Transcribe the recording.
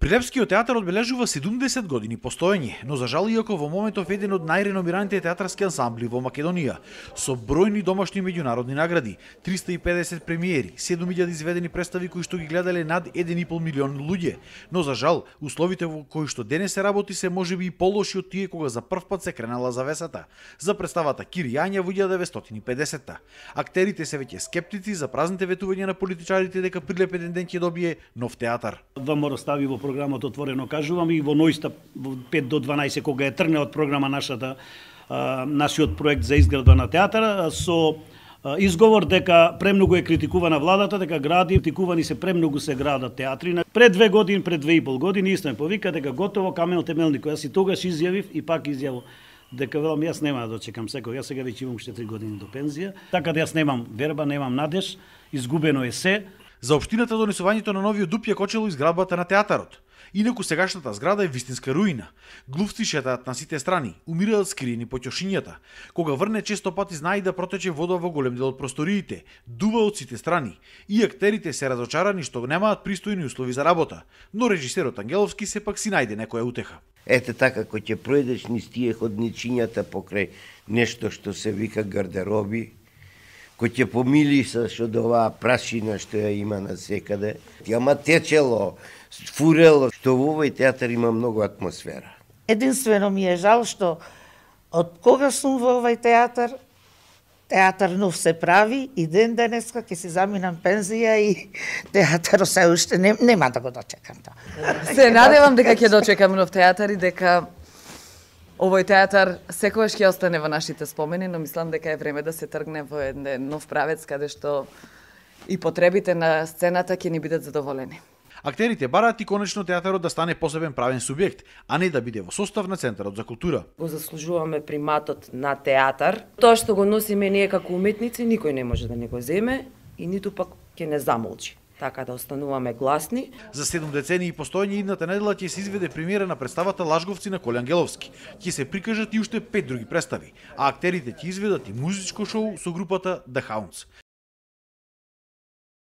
Прилепскиот театар одбележува 70 години постоење, но за жал иако во моментов еден од најреномираните театарски ансамбли во Македонија, со бројни домашни и меѓународни награди, 350 премиери, 7000 изведени представи кои што ги гледале над 1,5 милион луѓе, но за жал условите во кои што денес се работи се можеби и полоши од тие кога за прв пат се кренала завесата за представата Кир Јања во 1950-та. Актерите се веќе скептици за празните ветувања на политичарите дека Прилеп еден ден ќе добие нов театар. ВМРО стави во програмот отворено кажувам и во нојста 5 до 12 кога е тргне од програма нашиот проект за изградба на театар со изговор дека премногу е критикувана владата, дека критикувани се премногу се градат театри. Пред 2 години, пред 2,5 години исто ме повика дека готово камен темелник, која си тогаш изјавив и пак изјавил дека велам јас нема да дочекам секој, јас сега веќе имам уште 3 години до пензија, така да јас немам верба, немам надеж, изгубено е се. За општината донесувањето на новиот дупј ја кочело изградбата на театарот. Инаку сегашната зграда е вистинска руина. Глувци шетаат на сите страни, умираат скриени по ќошињата. Кога врне често пати знае да протече вода во голем дел од просториите, дува од сите страни. И актерите се разочарани што немаат пристојни услови за работа, но режисерот Ангеловски сепак си најде некоја утеха. Ете така, кога ќе пројдеш низ тие ходничињата покрај нешто што се вика гардероби, кој ќе помилисаш од оваа прашина што ја има насекаде, ама течело, фурело, што во овој театар има многу атмосфера. Единствено ми е жал што од кога сум во овој театар нов се прави и ден денеска ќе си заминам пензија и театарот се уште нема да го дочекам тоа. Се надевам дека ќе дочекам нов театар и дека овој театар секогаш ќе остане во нашите спомени, но мислам дека е време да се тргне во еден нов правец каде што и потребите на сцената ќе ни бидат задоволени. Актерите бараат и конечно театарот да стане посебен правен субјект, а не да биде во состав на Центарот за култура. Го заслужуваме приматот на театар. Тоа што го носиме ние како уметници, никој не може да не го земе и ниту пак ќе не замолчи. Така да остануваме гласни. За 7 децении постоење идната недела ќе се изведе премиера на представата Лажговци на Коле Ангеловски. Ќе се прикажат и уште 5 други представи, а актерите ќе изведат и музичко шоу со групата The Hounds.